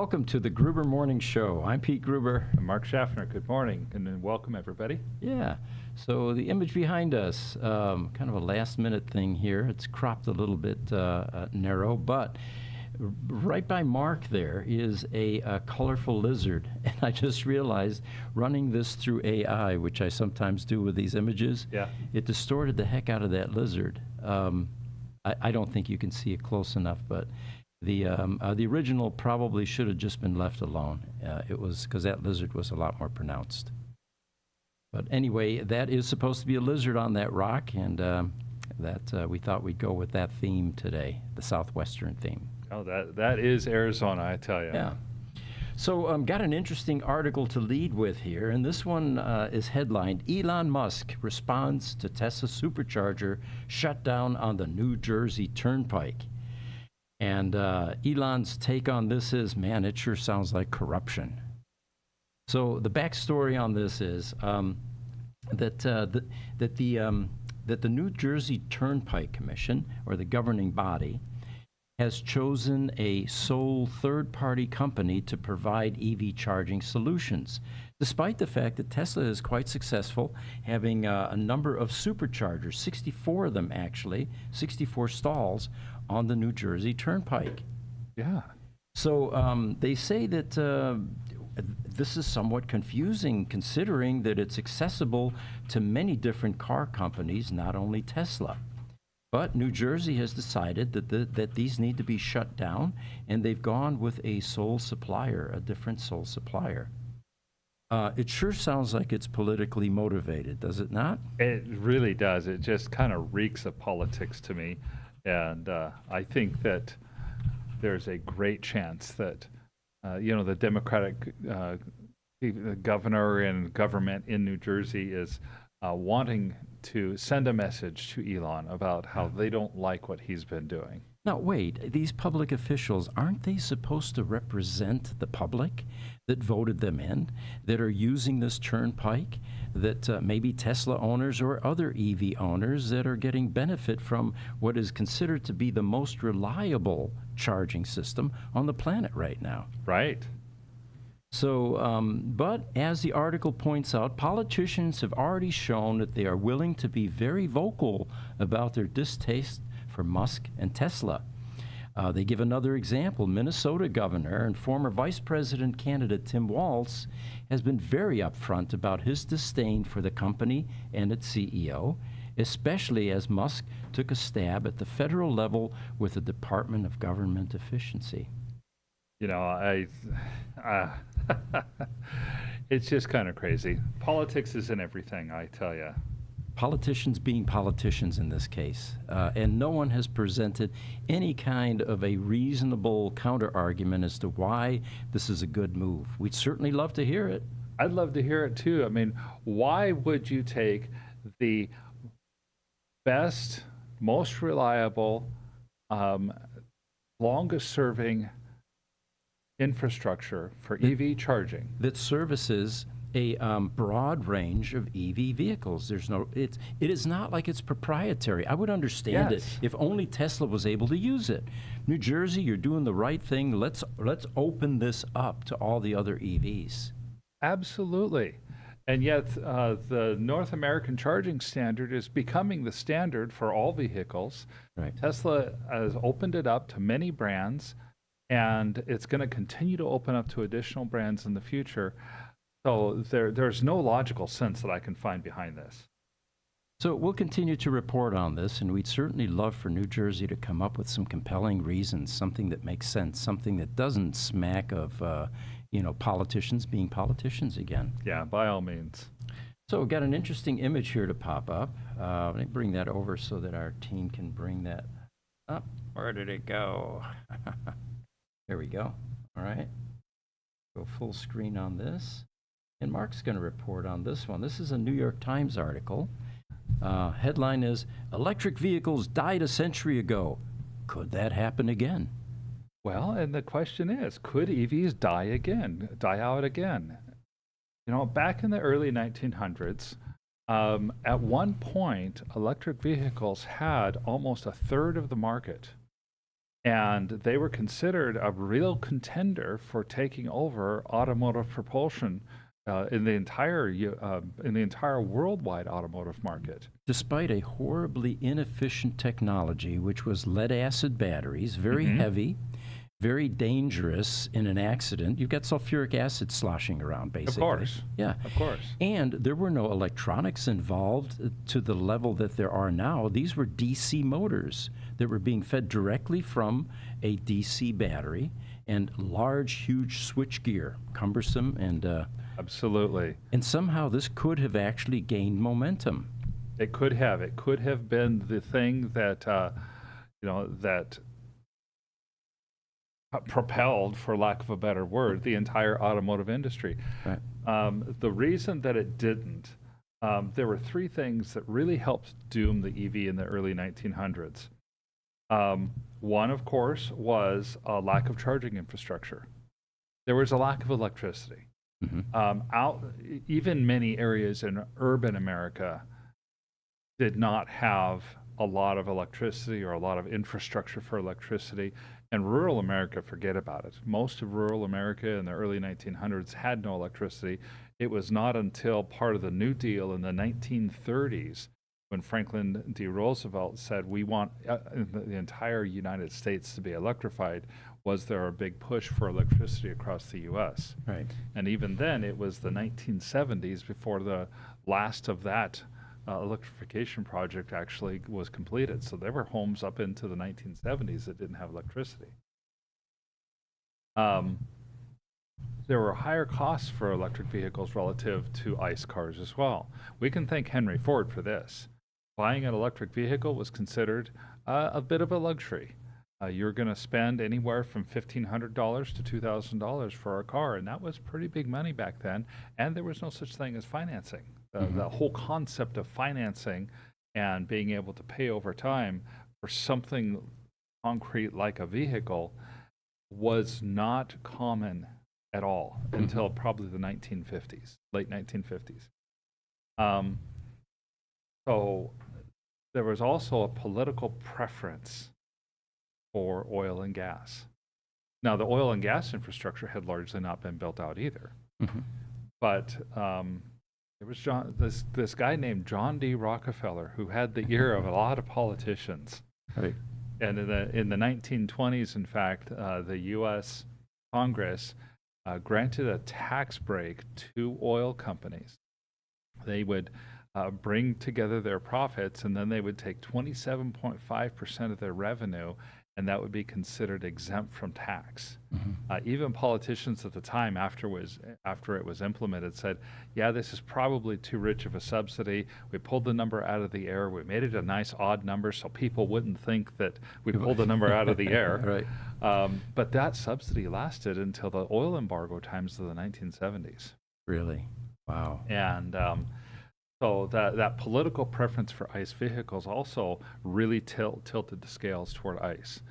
welcome to the Gruber Morning Show. I'm Pete Gruber. And Mark Schaffner, good morning, and then welcome everybody. Yeah, so the image behind us, kind of a last-minute thing here. It's cropped a little bit narrow, but right by Mark there is a colorful lizard. And I just realized, running this through AI, which I sometimes do with these images, it distorted the heck out of that lizard. I don't think you can see it close enough, but the original probably should have just been left alone. It was because that lizard was a lot more pronounced. But anyway, that is supposed to be a lizard on that rock, and that we thought we'd go with that theme today, the southwestern theme. Oh, that is Arizona, I tell you. Yeah. So got an interesting article to lead with here, and this one is headlined, Elon Musk responds to Tesla Supercharger shutdown on the New Jersey Turnpike. And Elon's take on this is, man, it sure sounds like corruption. So the backstory on this is that the New Jersey Turnpike Commission, or the governing body, has chosen a sole third-party company to provide EV charging solutions, despite the fact that Tesla is quite successful, having a number of superchargers, 64 of them actually, 64 stalls on the New Jersey Turnpike. Yeah. So they say that this is somewhat confusing, considering that it's accessible to many different car companies, not only Tesla. But New Jersey has decided that these need to be shut down, and they've gone with a sole supplier, a different sole supplier. It sure sounds like it's politically motivated, does it not? It really does. It just kind of reeks of politics to me. And I think that there's a great chance that, the Democratic governor and government in New Jersey is wanting to send a message to Elon about how they don't like what he's been doing. Now, wait, these public officials, aren't they supposed to represent the public that voted them in, that are using this turnpike, that maybe Tesla owners or other EV owners that are getting benefit from what is considered to be the most reliable charging system on the planet right now? Right. So, but as the article points out, politicians have already shown that they are willing to be very vocal about their distaste for Musk and Tesla. They give another example. Minnesota governor and former vice president candidate Tim Walz has been very upfront about his disdain for the company and its CEO, especially as Musk took a stab at the federal level with the Department of Government Efficiency. You know, it's just kind of crazy. Politics isn't everything, I tell you. Politicians being politicians in this case, and no one has presented any kind of a reasonable counter-argument as to why this is a good move. We'd certainly love to hear it. I'd love to hear it too. I mean, why would you take the best, most reliable, longest-serving infrastructure for EV charging that services a broad range of EV vehicles? There's no, it is not like it's proprietary. I would understand it if only Tesla was able to use it. New Jersey, you're doing the right thing. Let's open this up to all the other EVs. Absolutely. And yet the North American charging standard is becoming the standard for all vehicles. Right. Tesla has opened it up to many brands, and it's going to continue to open up to additional brands in the future. So there's no logical sense that I can find behind this. So we'll continue to report on this, and we'd certainly love for New Jersey to come up with some compelling reasons, something that makes sense, something that doesn't smack of, politicians being politicians again. Yeah, by all means. So we've got an interesting image here to pop up. Let me bring that over so that our team can bring that up. Where did it go? There we go. All right. Go full screen on this. And Mark's going to report on this one. This is a New York Times article. Headline is, Electric Vehicles Died a Century Ago. Could that happen again? Well, and the question is, could EVs die out again? You know, back in the early 1900s, at one point, electric vehicles had almost a third of the market. And they were considered a real contender for taking over automotive propulsion in the entire worldwide automotive market. Despite a horribly inefficient technology, which was lead-acid batteries, very heavy, very dangerous in an accident. You've got sulfuric acid sloshing around, basically. Of course. Yeah. Of course. And there were no electronics involved to the level that there are now. These were DC motors that were being fed directly from a DC battery, and large, huge switchgear, cumbersome, and Absolutely. and somehow this could have actually gained momentum. It could have. It could have been the thing that that propelled, for lack of a better word, the entire automotive industry. Right. The reason that it didn't, there were three things that really helped doom the EV in the early 1900s. One, of course, was a lack of charging infrastructure. There was a lack of electricity. Even many areas in urban America did not have a lot of electricity or a lot of infrastructure for electricity. And rural America, forget about it. Most of rural America in the early 1900s had no electricity. It was not until part of the New Deal in the 1930s when Franklin D. Roosevelt said, we want the entire United States to be electrified, was there a big push for electricity across the U.S. Right. And even then, it was the 1970s before the last of that electrification project actually was completed. So there were homes up into the 1970s that didn't have electricity. There were higher costs for electric vehicles relative to ICE cars as well. We can thank Henry Ford for this. Buying an electric vehicle was considered a bit of a luxury. You're going to spend anywhere from $1,500 to $2,000 for a car, and that was pretty big money back then, and there was no such thing as financing. The whole concept of financing and being able to pay over time for something concrete like a vehicle was not common at all until probably the 1950s, late 1950s. So there was also a political preference for oil and gas. Now, the oil and gas infrastructure had largely not been built out either. But there was this guy named John D. Rockefeller who had the ear of a lot of politicians. Right. And in the 1920s, in fact, the U.S. Congress granted a tax break to oil companies. They would bring together their profits, and then they would take 27.5% of their revenue, and that would be considered exempt from tax. Even politicians at the time, after it was implemented, said, yeah, this is probably too rich of a subsidy. We pulled the number out of the air. We made it a nice odd number so people wouldn't think that we pulled the number out of the air. Right. But that subsidy lasted until the oil embargo times of the 1970s. Really? Wow. And so that political preference for ICE vehicles also really tilted the scales toward ICE.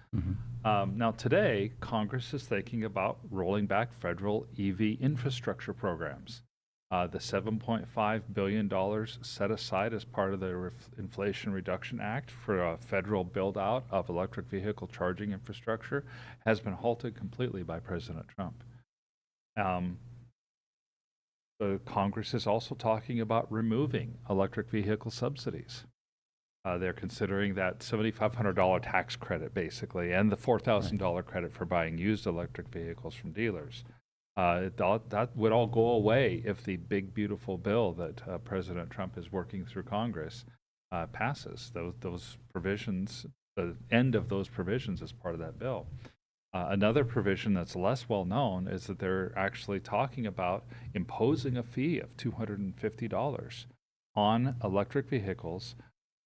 Now today, Congress is thinking about rolling back federal EV infrastructure programs. The $7.5 billion set aside as part of the Inflation Reduction Act for a federal build-out of electric vehicle charging infrastructure has been halted completely by President Trump. The Congress is also talking about removing electric vehicle subsidies. They're considering that $7,500 tax credit, basically, and the $4,000 credit for buying used electric vehicles from dealers. That would all go away if the big, beautiful bill that President Trump is working through Congress passes. Those provisions, the end of those provisions is part of that bill. Another provision that's less well known is that they're actually talking about imposing a fee of $250 on electric vehicles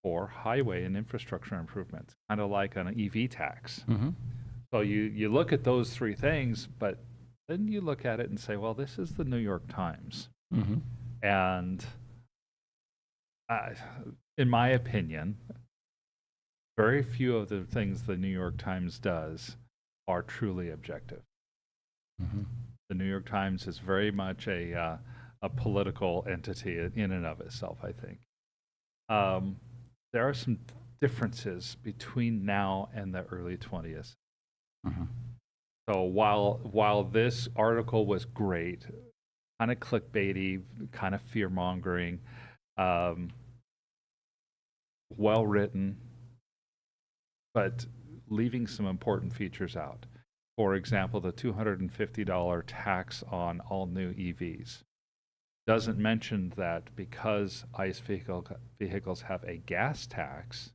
for highway and infrastructure improvements, kind of like an EV tax. So you look at those three things, but then you look at it and say, well, this is the New York Times. And in my opinion, very few of the things the New York Times does are truly objective. The New York Times is very much a political entity in and of itself, I think. There are some differences between now and the early 20th Mhm. So while this article was great, kind of clickbaity, kind of fear-mongering, um, well written, but leaving some important features out. For example, the $250 tax on all new EVs doesn't mention that because ICE vehicles have a gas tax,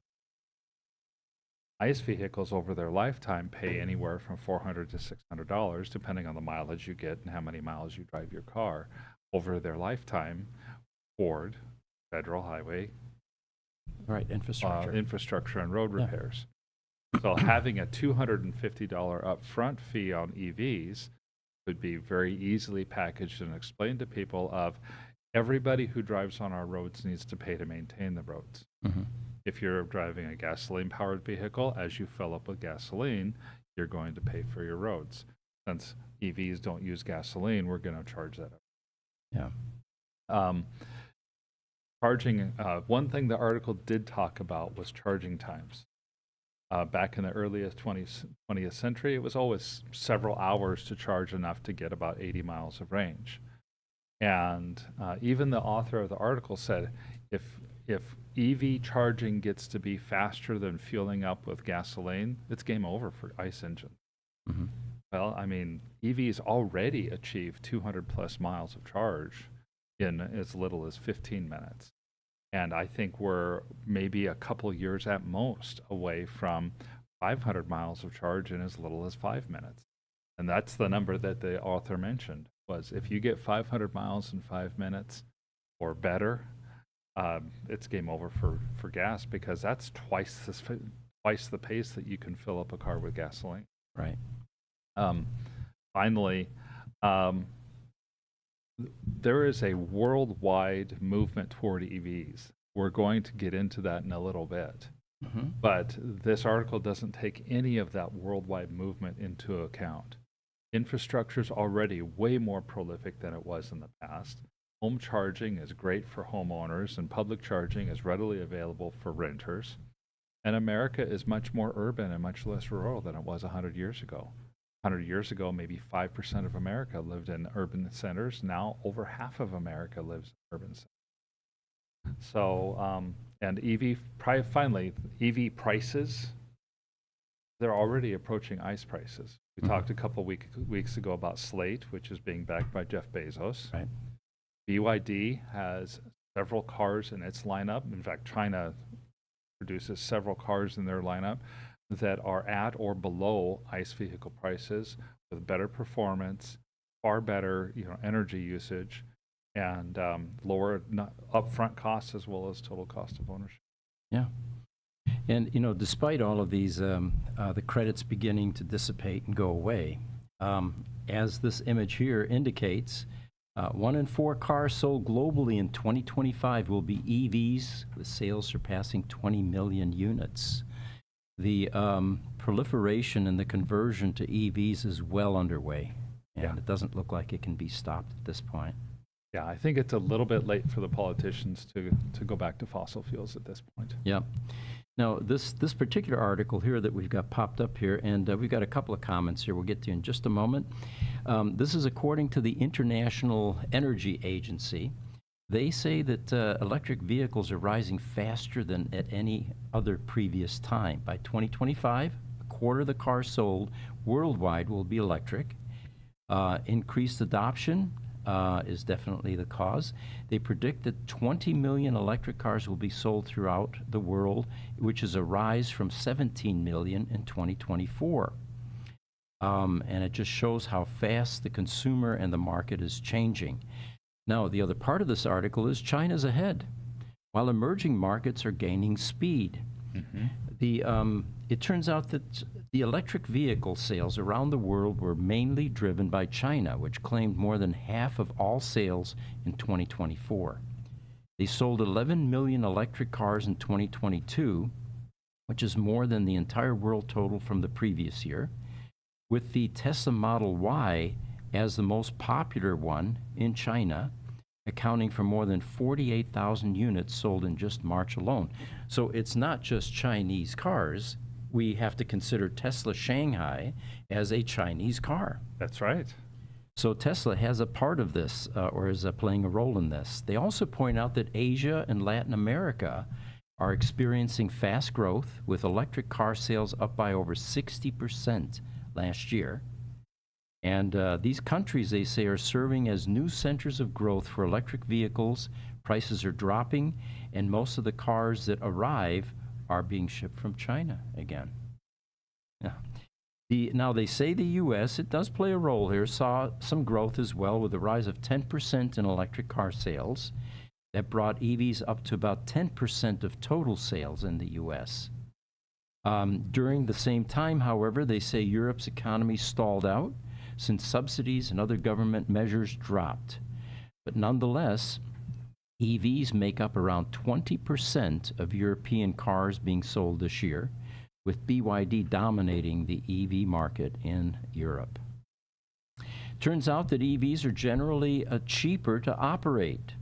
ICE vehicles over their lifetime pay anywhere from $400 to $600, depending on the mileage you get and how many miles you drive your car over their lifetime. Ford, federal highway, Right, infrastructure. infrastructure and road Yeah. repairs. So having a $250 upfront fee on EVs could be very easily packaged and explained to people of everybody who drives on our roads needs to pay to maintain the roads. Mhm. If you're driving a gasoline-powered vehicle, as you fill up with gasoline, you're going to pay for your roads. Since EVs don't use gasoline, we're going to charge that up. Yeah. Charging, one thing the article did talk about was charging times. Back in the earliest 20th century, it was always several hours to charge enough to get about 80 miles of range. And even the author of the article said, if EV charging gets to be faster than fueling up with gasoline, it's game over for ICE engines. Mhm. Well, I mean, EVs already achieve 200 plus miles of charge in as little as 15 minutes. And I think we're maybe a couple years at most away from 500 miles of charge in as little as 5 minutes. And that's the number that the author mentioned, was if you get 500 miles in 5 minutes or better, it's game over for gas, because that's twice the pace that you can fill up a car with gasoline. Right. Finally, there is a worldwide movement toward EVs. We're going to get into that in a little bit. Mhm. But this article doesn't take any of that worldwide movement into account. Infrastructure is already way more prolific than it was in the past. Home charging is great for homeowners, and public charging is readily available for renters. And America is much more urban and much less rural than it was 100 years ago. 100 years ago, maybe 5% of America lived in urban centers. Now, over half of America lives in urban centers. So, and finally, EV prices, they're already approaching ICE prices. We talked a couple weeks ago about Slate, which is being backed by Jeff Bezos. Right. BYD has several cars in its lineup. In fact, China produces several cars in their lineup that are at or below ICE vehicle prices, with better performance, far better energy usage, and lower upfront costs as well as total cost of ownership. Yeah. And, despite all of these, the credits beginning to dissipate and go away, as this image here indicates, 1 in 4 cars sold globally in 2025 will be EVs, with sales surpassing 20 million units. The proliferation and the conversion to EVs is well underway, and Yeah. it doesn't look like it can be stopped at this point. Yeah, I think it's a little bit late for the politicians to go back to fossil fuels at this point. Yeah. Now, this particular article here that we've got popped up here, and we've got a couple of comments here we'll get to in just a moment. This is according to the International Energy Agency. They say that electric vehicles are rising faster than at any other previous time. By 2025, a quarter of the cars sold worldwide will be electric. Increased adoption is definitely the cause. They predict that 20 million electric cars will be sold throughout the world, which is a rise from 17 million in 2024. And it just shows how fast the consumer and the market is changing. Now, the other part of this article is China's ahead, while emerging markets are gaining speed. It turns out that the electric vehicle sales around the world were mainly driven by China, which claimed more than half of all sales in 2024. They sold 11 million electric cars in 2022, which is more than the entire world total from the previous year, with the Tesla Model Y as the most popular one in China, accounting for more than 48,000 units sold in just March alone. So it's not just Chinese cars, we have to consider Tesla Shanghai as a Chinese car. That's right. So Tesla has a part of this, or is playing a role in this. They also point out that Asia and Latin America are experiencing fast growth, with electric car sales up by over 60% last year. And these countries, they say, are serving as new centers of growth for electric vehicles. Prices are dropping, and most of the cars that arrive are being shipped from China again. Yeah. Now, they say the U.S., it does play a role here, saw some growth as well, with a rise of 10% in electric car sales. That brought EVs up to about 10% of total sales in the U.S. During the same time, however, they say Europe's economy stalled out since subsidies and other government measures dropped. But nonetheless, EVs make up around 20% of European cars being sold this year, with BYD dominating the EV market in Europe. Turns out that EVs are generally cheaper to operate.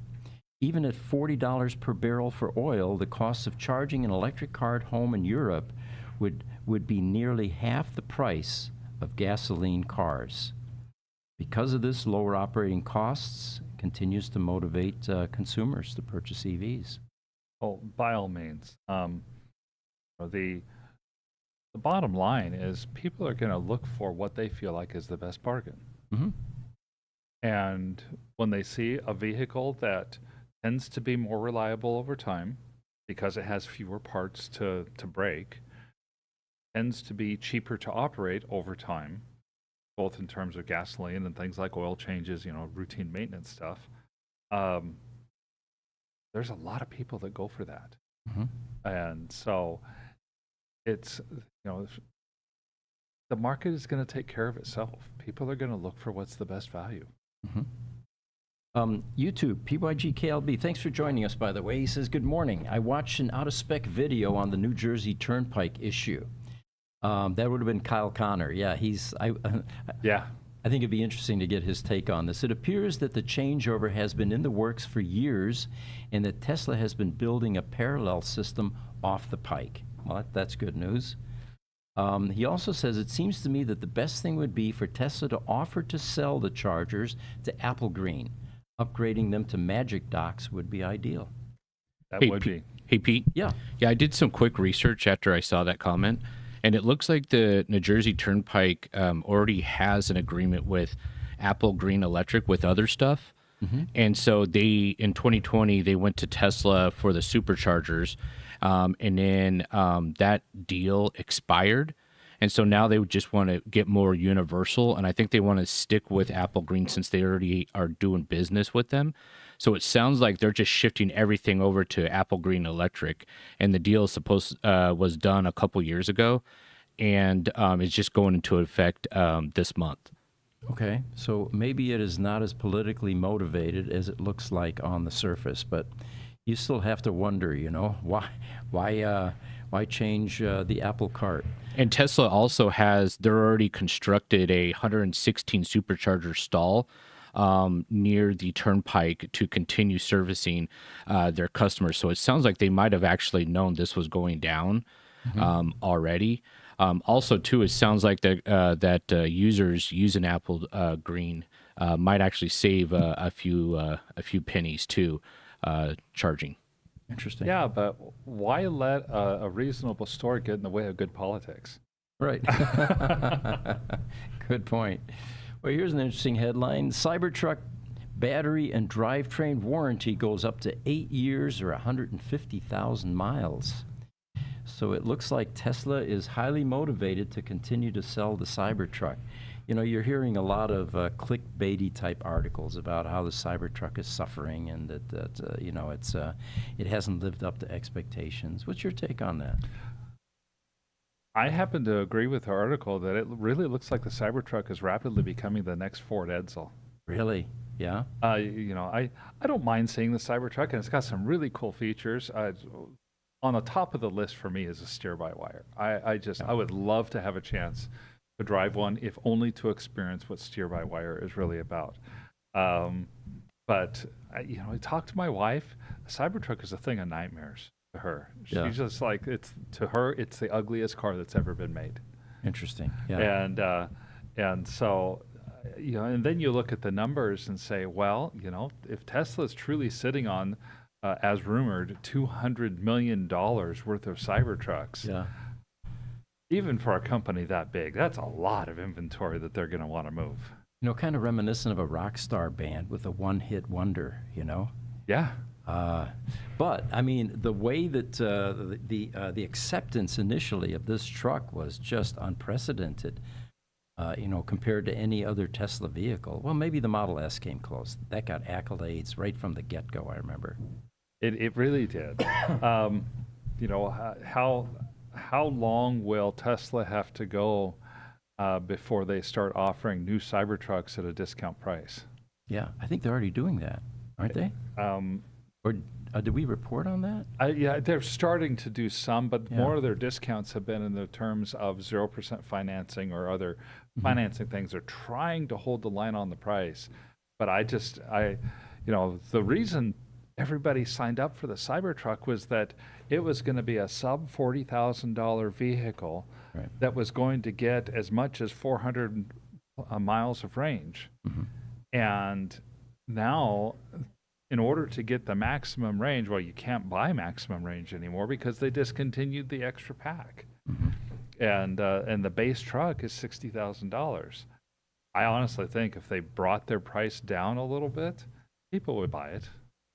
Even at $40 per barrel for oil, the cost of charging an electric car at home in Europe would be nearly half the price of gasoline cars. Because of this, lower operating costs continues to motivate consumers to purchase EVs. Well, by all means. The bottom line is people are going to look for what they feel like is the best bargain. Mm-hmm. And when they see a vehicle that tends to be more reliable over time because it has fewer parts to break, tends to be cheaper to operate over time, both in terms of gasoline and things like oil changes, routine maintenance stuff. There's a lot of people that go for that. Mm-hmm. And so it's, the market is going to take care of itself. People are going to look for what's the best value. Mm-hmm. YouTube, PYGKLB, thanks for joining us, by the way. He says, good morning. I watched an Out of Spec video on the New Jersey Turnpike issue. That would have been Kyle Connor. Yeah, Yeah. I think it'd be interesting to get his take on this. It appears that the changeover has been in the works for years, and that Tesla has been building a parallel system off the Pike. Well, that's good news. He also says, it seems to me that the best thing would be for Tesla to offer to sell the chargers to Applegreen. Upgrading them to Magic Docks would be ideal. That would be. Hey, Pete. Yeah. Yeah, I did some quick research after I saw that comment, and it looks like the New Jersey Turnpike already has an agreement with Applegreen Electric with other stuff. Mm-hmm. And so in 2020, they went to Tesla for the Superchargers, and then that deal expired. And so now they would just want to get more universal, and I think they want to stick with Applegreen since they already are doing business with them. So it sounds like they're just shifting everything over to Applegreen Electric, and the deal was done a couple years ago, and it's just going into effect this month. Okay, so maybe it is not as politically motivated as it looks like on the surface, but you still have to wonder, why change the apple cart? And Tesla also they're already constructed a 116 supercharger stall near the Turnpike to continue servicing their customers. So it sounds like they might have actually known this was going down already. Also, too, it sounds like that users using Applegreen might actually save a few pennies too, charging. Interesting. Yeah, but why let a reasonable store get in the way of good politics? Right. Good point. Well, here's an interesting headline. Cybertruck battery and drivetrain warranty goes up to 8 years or 150,000 miles. So it looks like Tesla is highly motivated to continue to sell the Cybertruck. You're hearing a lot of clickbaity type articles about how the Cybertruck is suffering and that it hasn't lived up to expectations. What's your take on that? I happen to agree with the article that it really looks like the Cybertruck is rapidly becoming the next Ford Edsel. Really? Yeah. I don't mind seeing the Cybertruck, and it's got some really cool features. On the top of the list for me is a steer-by-wire. I would love to have a chance to drive one, if only to experience what steer-by-wire is really about. But I talked to my wife. The Cybertruck is a thing of nightmares. to her. Yeah. She's just like, to her, it's the ugliest car that's ever been made. Interesting. Yeah. And so, and then you look at the numbers and say, well, if Tesla's truly sitting on, as rumored, $200 million worth of Cybertrucks, Yeah. even for a company that big, that's a lot of inventory that they're going to want to move. Kind of reminiscent of a rock star band with a one-hit wonder, Yeah. But I mean, the way that the acceptance initially of this truck was just unprecedented. Compared to any other Tesla vehicle. Well, maybe the Model S came close. That got accolades right from the get-go, I remember. It really did. How long will Tesla have to go before they start offering new Cybertrucks at a discount price? Yeah, I think they're already doing that, aren't they? Or did we report on that? Yeah, they're starting to do some, but more of their discounts have been in the terms of 0% financing or other financing things. They're trying to hold the line on the price. But the reason everybody signed up for the Cybertruck was that it was going to be a sub $40,000 vehicle that was going to get as much as 400 miles of range. And now, in order to get the maximum range, well, you can't buy maximum range anymore because they discontinued the extra pack. And the base truck is $60,000. I honestly think if they brought their price down a little bit, people would buy it.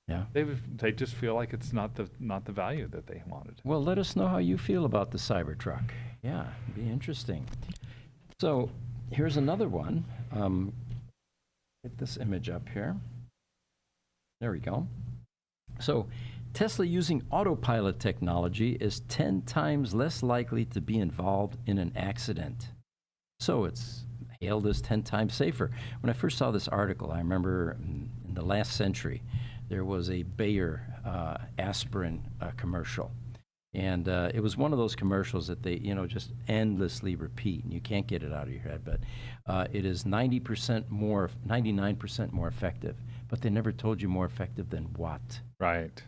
Yeah. They just feel like it's not the value that they wanted. Well, let us know how you feel about the Cybertruck. Yeah, it'd be interesting. So here's another one. Get this image up here. There we go. So Tesla using Autopilot technology is 10 times less likely to be involved in an accident. So it's hailed as 10 times safer. When I first saw this article, I remember in the last century, there was a Bayer aspirin commercial. And it was one of those commercials that they, just endlessly repeat, and you can't get it out of your head. But it is 99% more effective. But they never told you more effective than what. Right.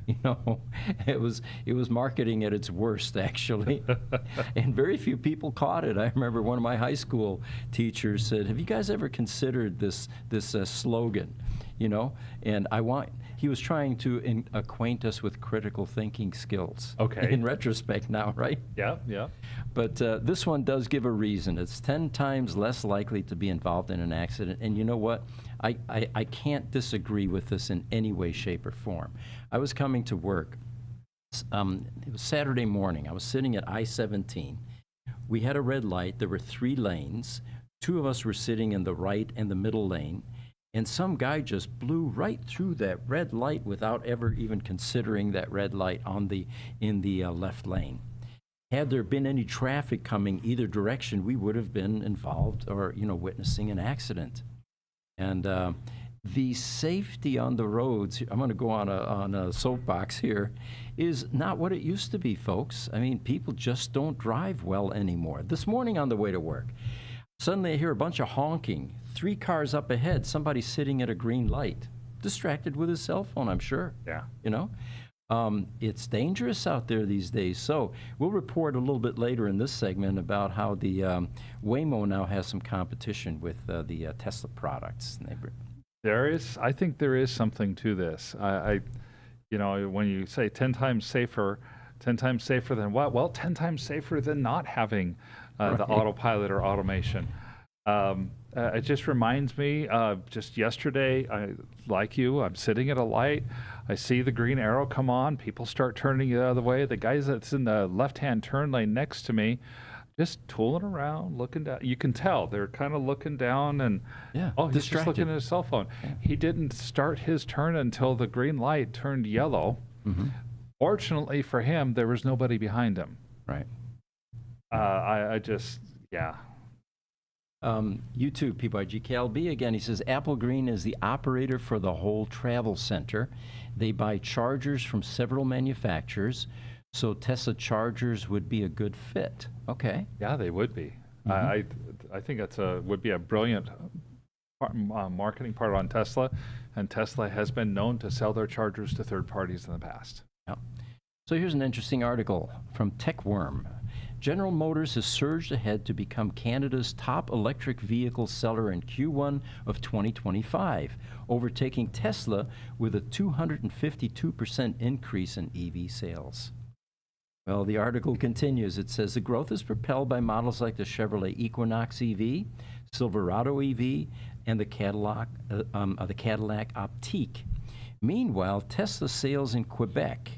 It was marketing at its worst, actually. And very few people caught it. I remember one of my high school teachers said, "Have you guys ever considered this slogan?" And he was trying to acquaint us with critical thinking skills. Okay. In retrospect now, right? Yeah. But this one does give a reason. It's 10 times less likely to be involved in an accident. And you know what? I can't disagree with this in any way, shape, or form. I was coming to work. It was Saturday morning. I was sitting at I-17. We had a red light. There were 3 lanes. 2 of us were sitting in the right and the middle lane. And some guy just blew right through that red light without ever even considering that red light in the left lane. Had there been any traffic coming either direction, we would have been involved or witnessing an accident. And the safety on the roads, I'm going to go on a soapbox here, is not what it used to be, folks. I mean, people just don't drive well anymore. This morning on the way to work, suddenly I hear a bunch of honking. 3 cars up ahead, somebody sitting at a green light, distracted with his cell phone, I'm sure. Yeah. It's dangerous out there these days. So we'll report a little bit later in this segment about how the Waymo now has some competition with the Tesla products. I think there is something to this. When you say 10 times safer than what? Well, 10 times safer than not having the autopilot or automation. It just reminds me, just yesterday, I'm sitting at a light. I see the green arrow come on. People start turning the other way. The guys that's in the left-hand turn lane next to me, just tooling around, looking down. You can tell they're kind of looking down and, he's just looking at his cell phone. Yeah. He didn't start his turn until the green light turned yellow. Mm-hmm. Fortunately for him, there was nobody behind him. Right. YouTube, PYGKLB again, he says, Applegreen is the operator for the whole travel center. They buy chargers from several manufacturers, so Tesla chargers would be a good fit. Okay. Yeah, they would be. Mm-hmm. I think would be a brilliant marketing part on Tesla, and Tesla has been known to sell their chargers to third parties in the past. Yeah. So here's an interesting article from TechWorm. General Motors has surged ahead to become Canada's top electric vehicle seller in Q1 of 2025, overtaking Tesla with a 252% increase in EV sales. Well, the article continues. It says the growth is propelled by models like the Chevrolet Equinox EV, Silverado EV, and the Cadillac Optiq. Meanwhile, Tesla sales in Quebec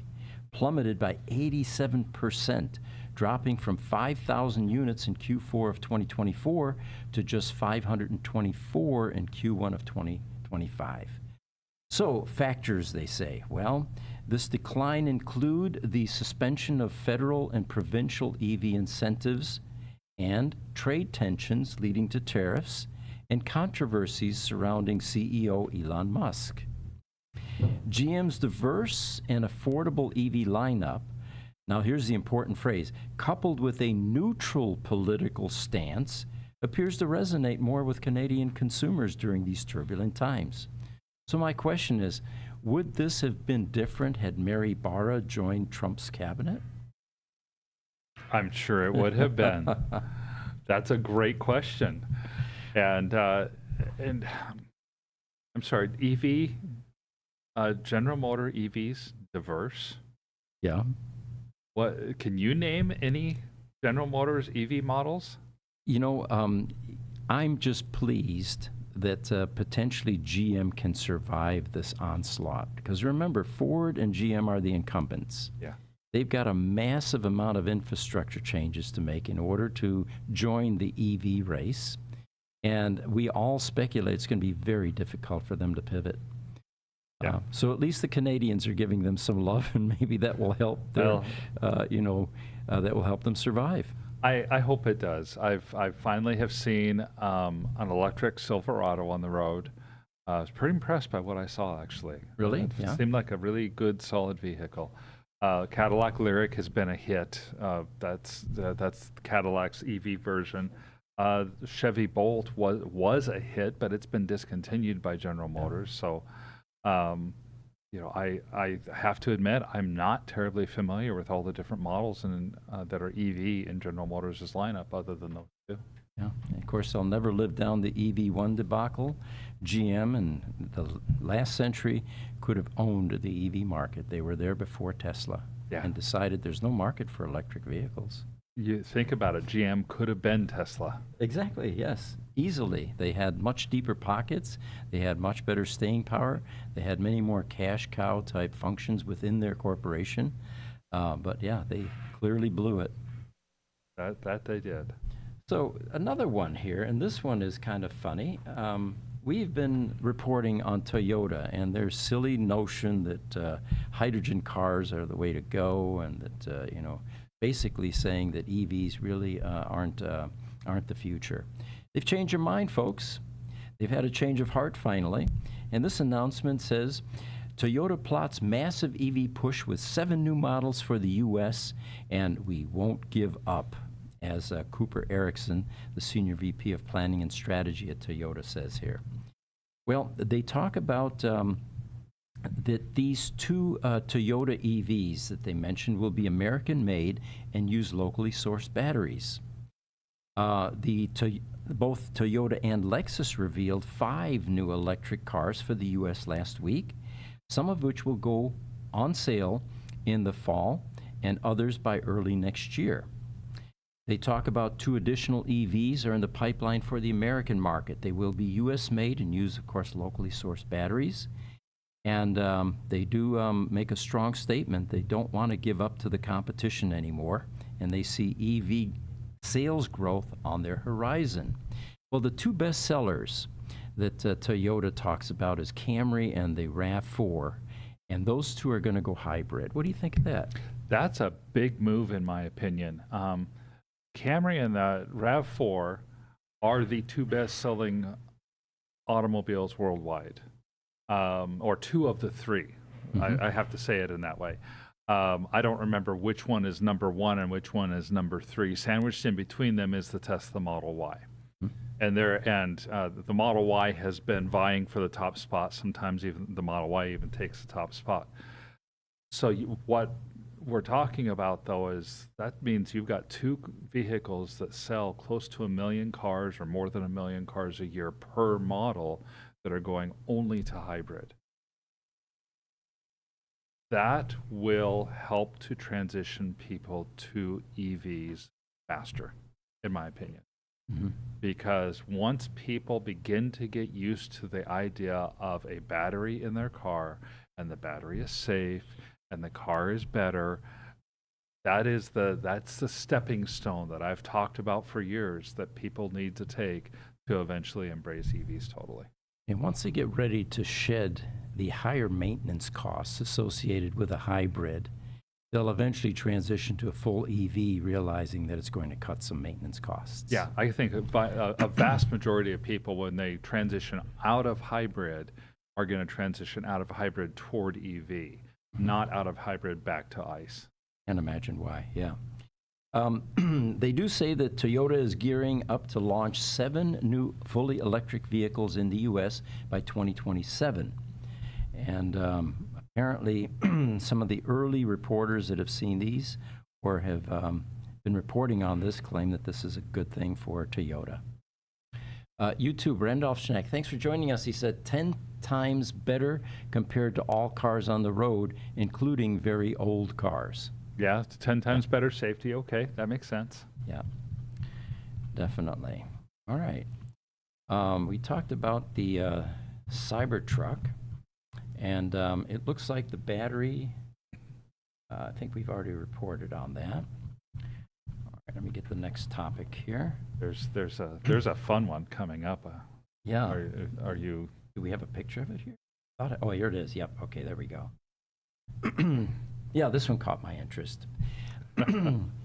plummeted by 87%, dropping from 5,000 units in Q4 of 2024 to just 524 in Q1 of 2025. So, factors, they say. Well, this decline include the suspension of federal and provincial EV incentives and trade tensions leading to tariffs and controversies surrounding CEO Elon Musk. GM's diverse and affordable EV lineup, now here's the important phrase, coupled with a neutral political stance, appears to resonate more with Canadian consumers during these turbulent times. So my question is, would this have been different had Mary Barra joined Trump's cabinet? I'm sure it would have been. That's a great question. And I'm sorry, General Motor EVs diverse? Yeah. What can you name any General Motors EV models? You know, I'm just pleased that potentially GM can survive this onslaught. Because remember, Ford and GM are the incumbents. Yeah. They've got a massive amount of infrastructure changes to make in order to join the EV race. And we all speculate it's going to be very difficult for them to pivot. Yeah. So at least the Canadians are giving them some love, and maybe that will help their, that will help them survive. I hope it does. I finally have seen an electric Silverado on the road. I was pretty impressed by what I saw, actually. Really? It Yeah. seemed like a really good, solid vehicle. Cadillac Lyric has been a hit. That's Cadillac's EV version. Chevy Bolt was a hit, but it's been discontinued by General Motors. So, I have to admit I'm not terribly familiar with all the different models that are EV in General Motors' lineup, other than those two. Yeah, and of course they'll never live down the EV1 debacle. GM in the last century could have owned the EV market. They were there before Tesla, and decided there's no market for electric vehicles. You think about it, GM could have been Tesla. Exactly, yes, easily. They had much deeper pockets. They had much better staying power. They had many more cash cow type functions within their corporation. But yeah, they clearly blew it. That they did. So another one here, and this one is kind of funny. We've been reporting on Toyota and their silly notion that hydrogen cars are the way to go, and that basically saying that EVs really aren't the future. They've changed their mind, folks. They've had a change of heart finally, and this announcement says Toyota plots massive EV push with 7 new models for the U.S., and we won't give up, as Cooper Erickson, the Senior VP of Planning and Strategy at Toyota, says here. Well, they talk about that these 2 Toyota EVs that they mentioned will be American-made and use locally sourced batteries. Both Toyota and Lexus revealed 5 new electric cars for the U.S. last week, some of which will go on sale in the fall and others by early next year. They talk about 2 additional EVs are in the pipeline for the American market. They will be U.S. made and use, of course, locally sourced batteries. And they do make a strong statement. They don't want to give up to the competition anymore, and they see EV sales growth on their horizon. Well, the 2 best sellers that Toyota talks about is Camry and the RAV4, and those 2 are going to go hybrid. What do you think of that? That's a big move, in my opinion. Camry and the RAV4 are the 2 best-selling automobiles worldwide, or 2 of the 3. Mm-hmm. I have to say it in that way. I don't remember which one is number 1 and which one is number 3. Sandwiched in between them is the Tesla Model Y. Mm-hmm. And the Model Y has been vying for the top spot. Sometimes even the Model Y even takes the top spot. So what we're talking about, though, is that means you've got two vehicles that sell close to 1 million cars or more than 1 million cars a year per model that are going only to hybrid. That will help to transition people to EVs faster, in my opinion. Mm-hmm. Because once people begin to get used to the idea of a battery in their car, and the battery is safe, and the car is better, that's the stepping stone that I've talked about for years that people need to take to eventually embrace EVs totally. And once they get ready to shed the higher maintenance costs associated with a hybrid, they'll eventually transition to a full EV, realizing that it's going to cut some maintenance costs. Yeah, I think a vast majority of people, when they transition out of hybrid, are going to transition out of hybrid toward EV, not out of hybrid back to ICE. Can't imagine why, yeah. They do say that Toyota is gearing up to launch 7 new fully electric vehicles in the U.S. by 2027. And apparently, some of the early reporters that have seen these or have been reporting on this claim that this is a good thing for Toyota. YouTube, Randolph Schneck, thanks for joining us. He said 10 times better compared to all cars on the road, including very old cars. Yeah, it's 10 times better safety. Okay, that makes sense. Yeah, definitely. All right. We talked about the Cybertruck, and it looks like the battery, I think we've already reported on that. All right, let me get the next topic here. There's a fun one coming up. Yeah. Are you? Do we have a picture of it here? Oh, here it is. Yep. Okay, there we go. Yeah, this one caught my interest.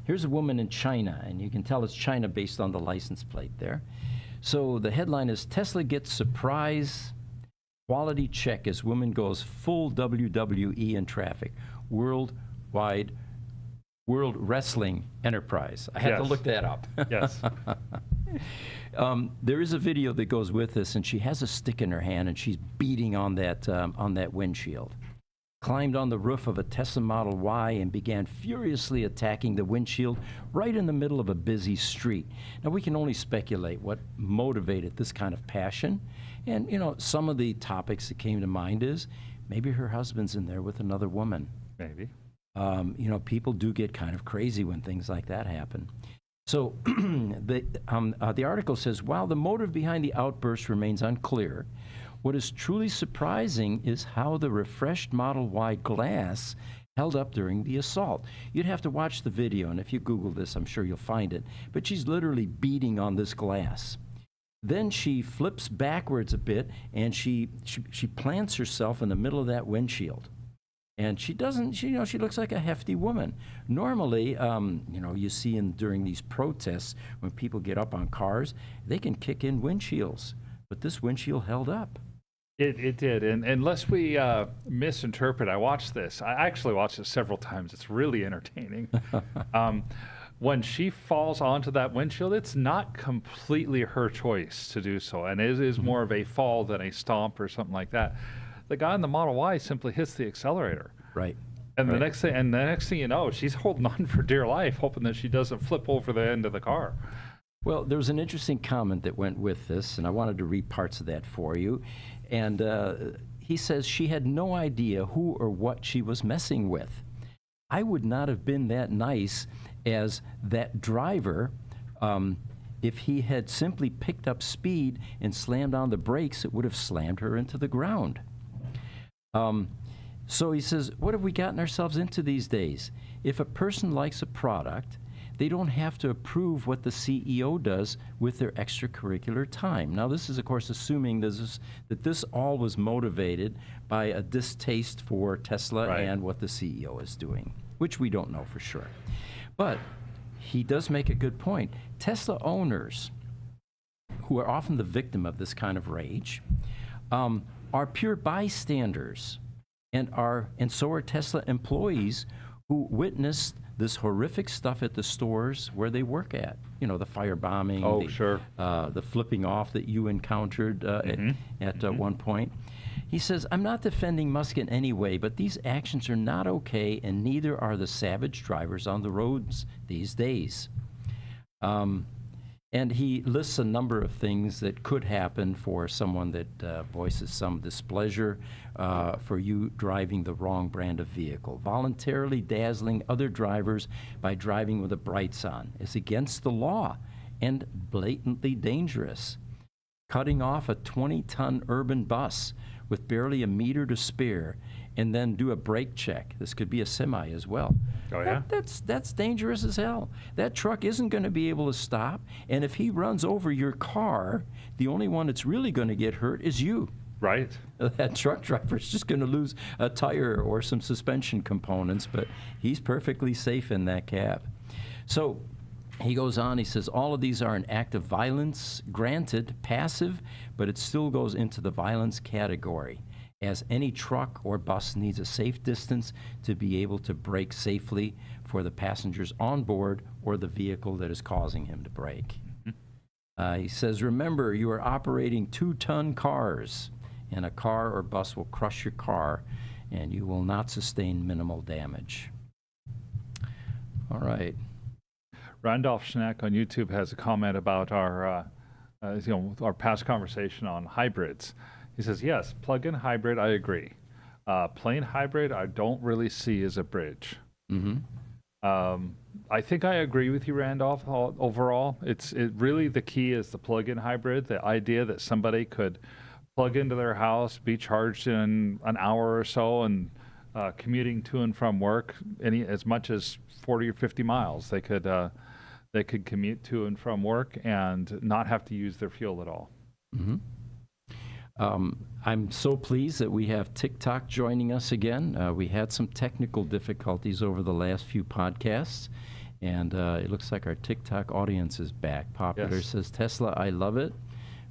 Here's a woman in China, and you can tell it's China based on the license plate there. So the headline is, Tesla gets surprise quality check as woman goes full WWE in traffic. World Wrestling Enterprise. I had to look that up. Yes. There is a video that goes with this, and she has a stick in her hand, and she's beating on that windshield. Climbed on the roof of a Tesla Model Y and began furiously attacking the windshield right in the middle of a busy street. Now, we can only speculate what motivated this kind of passion. And, some of the topics that came to mind is maybe her husband's in there with another woman. Maybe. People do get kind of crazy when things like that happen. So the article says, while the motive behind the outburst remains unclear, what is truly surprising is how the refreshed Model Y glass held up during the assault. You'd have to watch the video, and if you Google this, I'm sure you'll find it. But she's literally beating on this glass. Then she flips backwards a bit, and she plants herself in the middle of that windshield. And she doesn't, she looks like a hefty woman. Normally, you see during these protests, when people get up on cars, they can kick in windshields. But this windshield held up. It did, and unless we misinterpret, I watched this. I actually watched it several times. It's really entertaining. When she falls onto that windshield, it's not completely her choice to do so, and it is more of a fall than a stomp or something like that. The guy in the Model Y simply hits the accelerator. Right. And the next thing you know, she's holding on for dear life, hoping that she doesn't flip over the end of the car. Well, there was an interesting comment that went with this, and I wanted to read parts of that for you. And he says she had no idea who or what she was messing with. I would not have been that nice as that driver if he had simply picked up speed and slammed on the brakes. It would have slammed her into the ground. So he says, what have we gotten ourselves into these days? If a person likes a product, they don't have to approve what the CEO does with their extracurricular time. Now, this is, of course, assuming that this all was motivated by a distaste for Tesla and what the CEO is doing, which we don't know for sure. But he does make a good point. Tesla owners, who are often the victim of this kind of rage, are pure bystanders, and so are Tesla employees who witnessed this horrific stuff at the stores where they work at. The firebombing, the flipping off that you encountered at one point. He says, I'm not defending Musk in any way, but these actions are not okay, and neither are the savage drivers on the roads these days. And he lists a number of things that could happen for someone that voices some displeasure for you driving the wrong brand of vehicle. Voluntarily dazzling other drivers by driving with the brights on is against the law and blatantly dangerous. Cutting off a 20-ton urban bus with barely a meter to spare and then do a brake check. This could be a semi as well. Oh, yeah? That's dangerous as hell. That truck isn't going to be able to stop, and if he runs over your car, the only one that's really going to get hurt is you. Right. That truck driver's just going to lose a tire or some suspension components, but he's perfectly safe in that cab. So he goes on, he says, all of these are an act of violence, granted, passive, but it still goes into the violence category, as any truck or bus needs a safe distance to be able to brake safely for the passengers on board or the vehicle that is causing him to brake. He says, remember, you are operating 2-ton cars, and a car or bus will crush your car, and you will not sustain minimal damage. All right. Randolph Schneck on YouTube has a comment about our past conversation on hybrids. He says, yes, plug-in hybrid, I agree. Plain hybrid, I don't really see as a bridge. I think I agree with you, Randolph, overall. It really, the key is the plug-in hybrid, the idea that somebody could plug into their house, be charged in an hour or so, and commuting to and from work as much as 40 or 50 miles. They could commute to and from work and not have to use their fuel at all. I'm so pleased that we have TikTok joining us again. We had some technical difficulties over the last few podcasts, and it looks like our TikTok audience is back. Popular says, Tesla, I love it.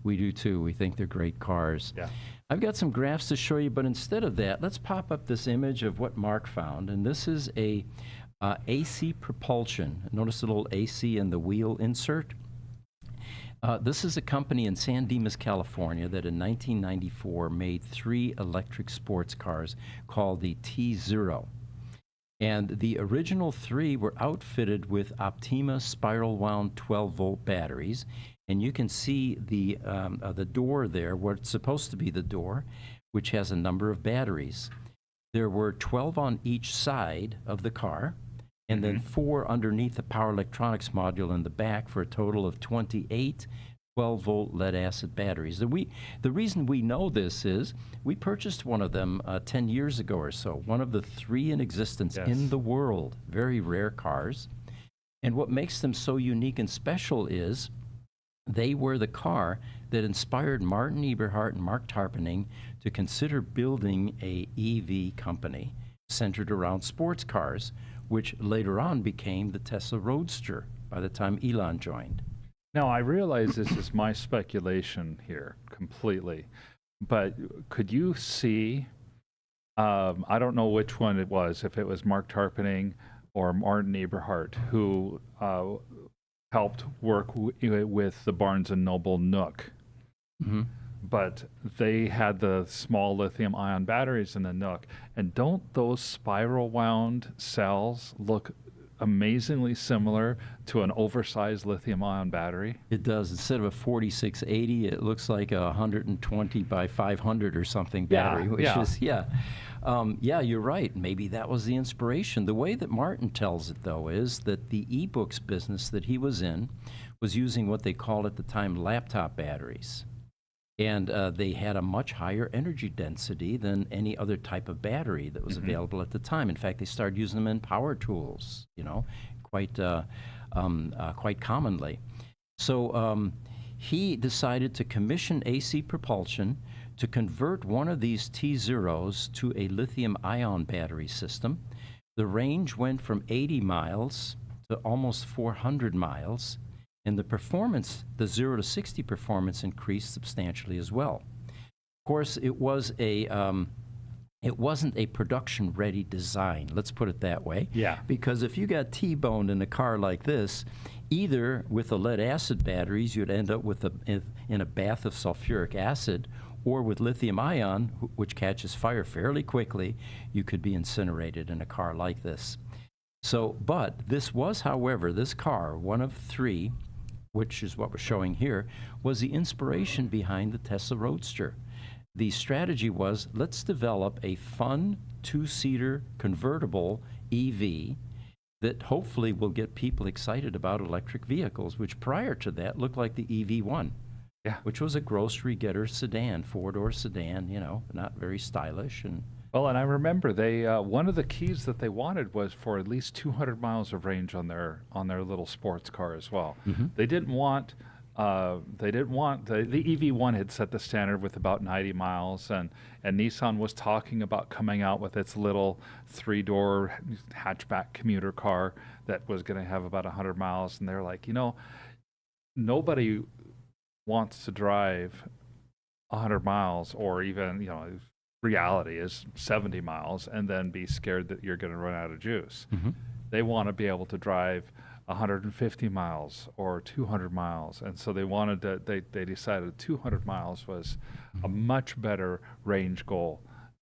We do too. We think they're great cars. Yeah. I've got some graphs to show you, but instead of that, let's pop up this image of what Mark found, and this is a AC propulsion. Notice the little AC in the wheel insert. This is a company in San Dimas, California, that in 1994 made 3 electric sports cars called the tZero. And the original 3 were outfitted with Optima spiral-wound 12-volt batteries. And you can see the door there, what's supposed to be the door, which has a number of batteries. There were 12 on each side of the car, and then 4 underneath the power electronics module in the back for a total of 28 12-volt lead-acid batteries. The reason we know this is we purchased one of them 10 years ago or so, one of the 3 in existence in the world, very rare cars. And what makes them so unique and special is they were the car that inspired Martin Eberhard and Mark Tarpenning to consider building a EV company centered around sports cars, which later on became the Tesla Roadster by the time Elon joined. Now, I realize this is my speculation here completely, but could you see, I don't know which one it was, if it was Mark Tarpenning or Martin Eberhard, who helped work with the Barnes & Noble Nook. But they had the small lithium-ion batteries in the Nook. And don't those spiral-wound cells look amazingly similar to an oversized lithium-ion battery? It does. Instead of a 4680, it looks like a 120 by 500 or something battery, which is, you're right. Maybe that was the inspiration. The way that Martin tells it, though, is that the e-books business that he was in was using what they called at the time laptop batteries. And they had a much higher energy density than any other type of battery that was available at the time. In fact, they started using them in power tools, quite commonly. So he decided to commission AC Propulsion to convert one of these tZeros to a lithium-ion battery system. The range went from 80 miles to almost 400 miles. And the performance, the 0 to 60 performance, increased substantially as well. Of course, it wasn't a production-ready design, let's put it that way. Yeah. Because if you got T-boned in a car like this, either with the lead-acid batteries, you'd end up with in a bath of sulfuric acid, or with lithium ion, which catches fire fairly quickly, you could be incinerated in a car like this. So, but this was, however, this car, one of three, which is what we're showing here, was the inspiration behind the Tesla Roadster. The strategy was, let's develop a fun two-seater convertible EV that hopefully will get people excited about electric vehicles, which prior to that looked like the EV1, which was a grocery getter sedan, four-door sedan, you know, not very stylish. And well, and I remember they one of the keys that they wanted was for at least 200 miles of range on their little sports car as well. They didn't want the EV1 had set the standard with about 90 miles, and Nissan was talking about coming out with its little 3-door hatchback commuter car that was going to have about 100 miles, and they're like, you know, nobody wants to drive 100 miles, or even, you know, reality is 70 miles and then be scared that you're going to run out of juice. They want to be able to drive 150 miles or 200 miles, and so they wanted to, they decided 200 miles was a much better range goal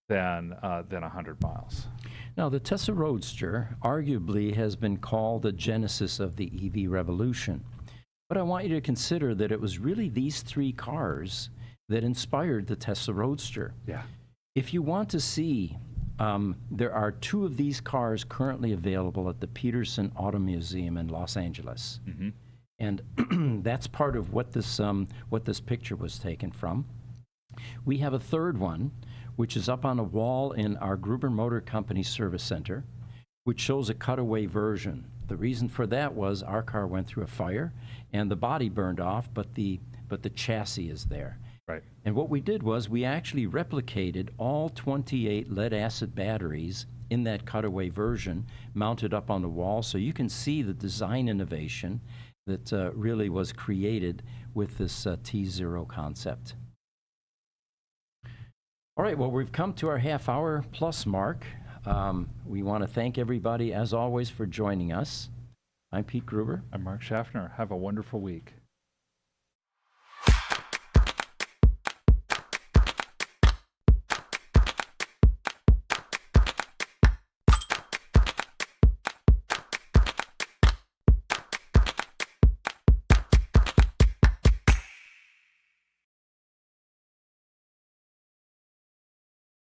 than 100 miles. Now, the Tesla Roadster arguably has been called the genesis of the EV revolution. But I want you to consider that it was really these three cars that inspired the Tesla Roadster. Yeah. If you want to see, there are two of these cars currently available at the Peterson Auto Museum in Los Angeles. And that's part of what this picture was taken from. We have a third one, which is up on a wall in our Gruber Motor Company service center, which shows a cutaway version. The reason for that was our car went through a fire and the body burned off, but the chassis is there. Right. And what we did was we actually replicated all 28 lead-acid batteries in that cutaway version, mounted up on the wall, so you can see the design innovation that really was created with this tZero concept. All right, well, we've come to our half-hour plus mark. We want to thank everybody, as always, for joining us. I'm Pete Gruber. I'm Mark Schaffner. Have a wonderful week.